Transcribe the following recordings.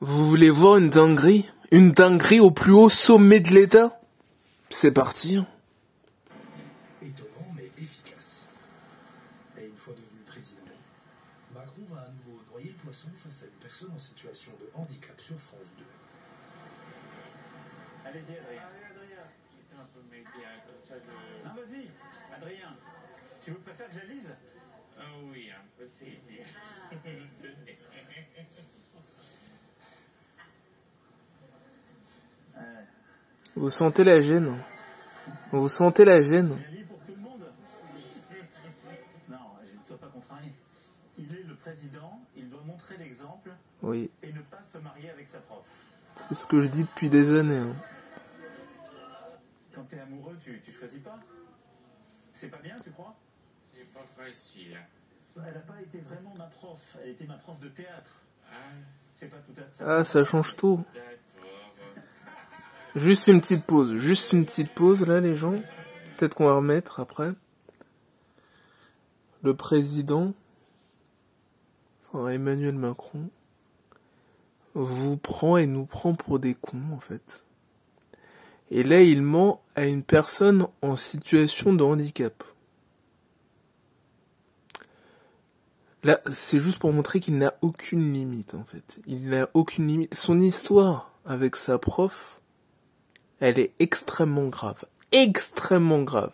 Vous voulez voir une dinguerie? Une dinguerie au plus haut sommet de l'État? C'est parti. Étonnant mais efficace. Et une fois devenu président, Macron va à nouveau noyer le poisson face à une personne en situation de handicap sur France 2. Allez-y, Adrien. Allez, Adrien. J'étais un peu m'aider comme ça de... Non, vas-y, Adrien. Tu préfères que j'alise? Oui, impossible. Vous sentez la gêne? Vous sentez la gêne? J'alise pour tout le monde. Non, je ne sois pas contrarié. Il est le président, il doit montrer l'exemple. Oui. Et ne pas se marier avec sa prof. C'est ce que je dis depuis des années. Hein. Quand t'es amoureux, tu choisis pas. C'est pas bien, tu crois? C'est pas facile. Elle n'a pas été vraiment ma prof. Elle était ma prof de théâtre. C'est pas tout à fait Ah, ça change tout. D'accord. Juste une petite pause. Juste une petite pause, là, les gens. Peut-être qu'on va remettre après. Le président, enfin Emmanuel Macron, vous prend et nous prend pour des cons, en fait. Et là, il ment à une personne en situation de handicap. Là, c'est juste pour montrer qu'il n'a aucune limite, en fait. Il n'a aucune limite. Son histoire avec sa prof, elle est extrêmement grave. Extrêmement grave.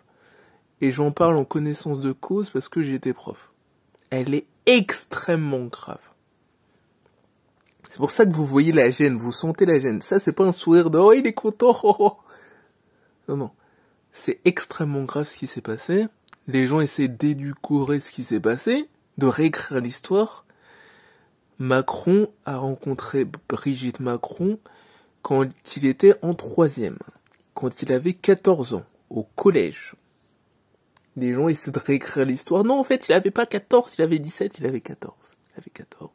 Et j'en parle en connaissance de cause parce que j'ai été prof. Elle est extrêmement grave. C'est pour ça que vous voyez la gêne, vous sentez la gêne. Ça, c'est pas un sourire de « Oh, il est content !» Non, non. C'est extrêmement grave ce qui s'est passé. Les gens essaient d'édulcorer ce qui s'est passé, de réécrire l'histoire. Macron a rencontré Brigitte Macron quand il était en 3e, quand il avait 14 ans, au collège. Les gens essaient de réécrire l'histoire. Non, en fait, il avait pas 14, il avait 17, il avait 14. Il avait 14.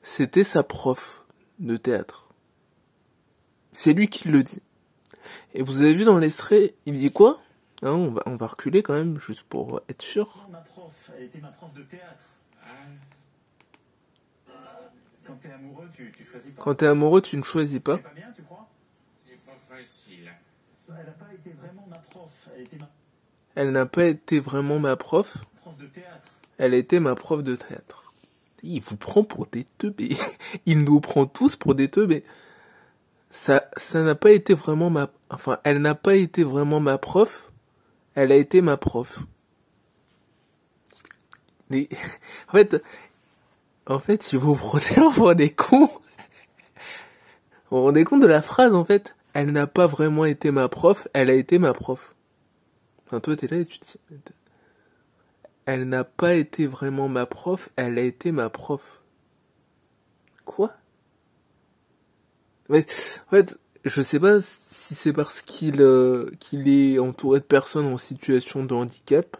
C'était sa prof de théâtre. C'est lui qui le dit. Et vous avez vu dans l'extrait, il dit quoi? Hein, on va reculer quand même, juste pour être sûr. ma prof. Elle était ma prof de théâtre. Quand t'es amoureux, tu choisis pas. Quand t'es amoureux, tu ne choisis pas. C'est pas bien, tu crois? C'est pas facile. Elle n'a pas été vraiment ma prof. Elle était ma Elle n'a pas été vraiment ma prof. prof de théâtre. Elle était ma prof de théâtre. Il vous prend pour des teubés. Il nous prend tous pour des teubés. Ça n'a pas été vraiment enfin, elle n'a pas été vraiment ma prof. Elle a été ma prof. Mais, en fait, si vous prenez pour des cons, vous vous rendez compte de la phrase, en fait. Elle n'a pas vraiment été ma prof, elle a été ma prof. Enfin, toi, t'es là et tu te dis, elle n'a pas été vraiment ma prof, elle a été ma prof. Quoi? Mais, en fait, je sais pas si c'est parce qu'il est entouré de personnes en situation de handicap,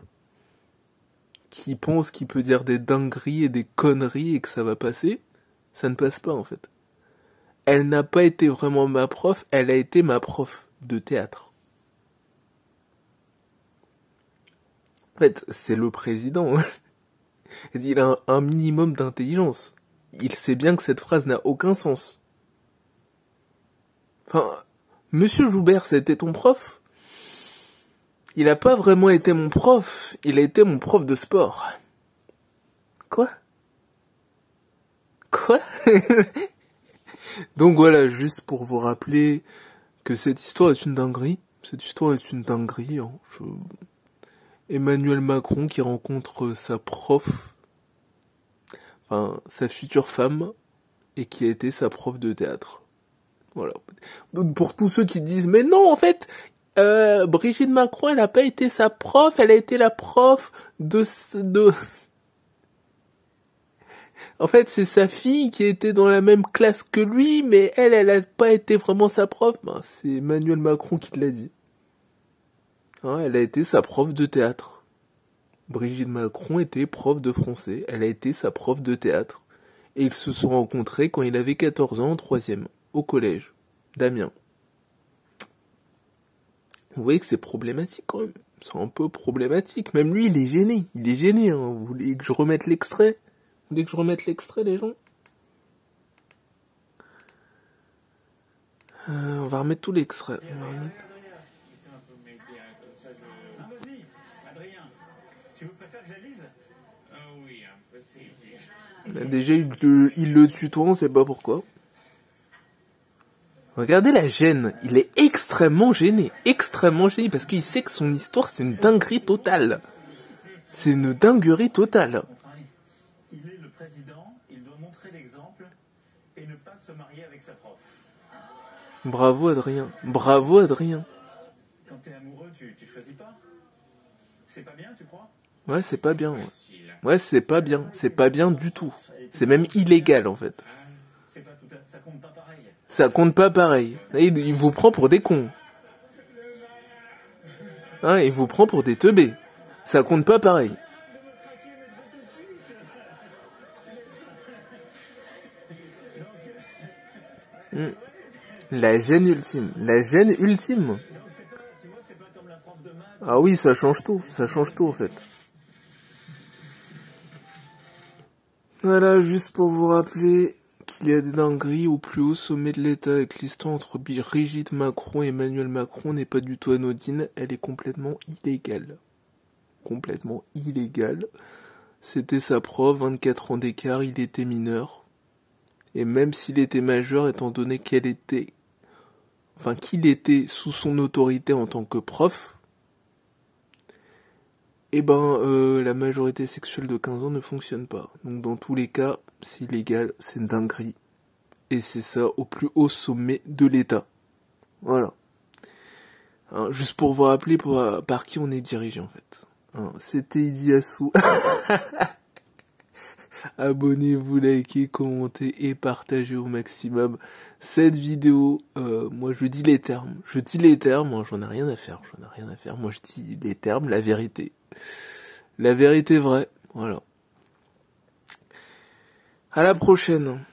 qui pense qu'il peut dire des dingueries et des conneries et que ça va passer. Ça ne passe pas, en fait. Elle n'a pas été vraiment ma prof, elle a été ma prof de théâtre. En fait, c'est le président. Il a un minimum d'intelligence. Il sait bien que cette phrase n'a aucun sens. Enfin, Monsieur Joubert, c'était ton prof? Il n'a pas vraiment été mon prof, il a été mon prof de sport. Quoi? Quoi? Donc voilà, juste pour vous rappeler que cette histoire est une dinguerie. Cette histoire est une dinguerie. Hein. Emmanuel Macron qui rencontre sa prof, enfin sa future femme, et qui a été sa prof de théâtre. Voilà. Donc pour tous ceux qui disent mais non en fait Brigitte Macron elle a pas été sa prof, elle a été la prof de en fait c'est sa fille qui était dans la même classe que lui, mais elle a pas été vraiment sa prof. Ben, c'est Emmanuel Macron qui l'a dit. Hein, elle a été sa prof de théâtre. Brigitte Macron était prof de français, elle a été sa prof de théâtre. Et ils se sont rencontrés quand il avait 14 ans en 3e, au collège, d'Amiens. Vous voyez que c'est problématique quand même. C'est un peu problématique. Même lui, il est gêné. Il est gêné. Hein. Vous voulez que je remette l'extrait? Vous voulez que je remette l'extrait, les gens? On va remettre tout l'extrait. On va remettre... Ah, vas-y, Adrien. Tu préfères que je la lise? Oui, impossible. Déjà, il le tutoie, on sait pas pourquoi. Regardez la gêne. Il est extrêmement gêné, parce qu'il sait que son histoire, c'est une dinguerie totale. C'est une dinguerie totale. Il est le président, il doit montrer l'exemple et ne pas se marier avec sa prof. Bravo Adrien, bravo Adrien. Quand t'es amoureux, tu choisis pas. C'est pas bien, tu crois? Ouais, c'est pas bien. Ouais, c'est pas bien du tout. C'est même illégal en fait. C'est pas tout ça compte pas pareil. Ça compte pas pareil. Il vous prend pour des cons. Hein, il vous prend pour des teubés. Ça compte pas pareil. La gêne ultime. La gêne ultime. Ah oui, ça change tout. Ça change tout en fait. Voilà, juste pour vous rappeler qu'il y a des dingueries au plus haut sommet de l'État avec l'histoire entre Brigitte Macron et Emmanuel Macron n'est pas du tout anodine, elle est complètement illégale. Complètement illégale. C'était sa prof, 24 ans d'écart, il était mineur. Et même s'il était majeur, étant donné qu'il était sous son autorité en tant que prof, la majorité sexuelle de 15 ans ne fonctionne pas. Donc dans tous les cas, c'est illégal, c'est une dinguerie. Et c'est ça au plus haut sommet de l'État. Voilà. Hein, juste pour vous rappeler par qui on est dirigé en fait. Hein, c'était Idiassou. Abonnez-vous, likez, commentez et partagez au maximum cette vidéo. Moi je dis les termes. Moi j'en ai rien à faire. Moi je dis les termes, la vérité. La vérité vraie. Voilà. À la prochaine.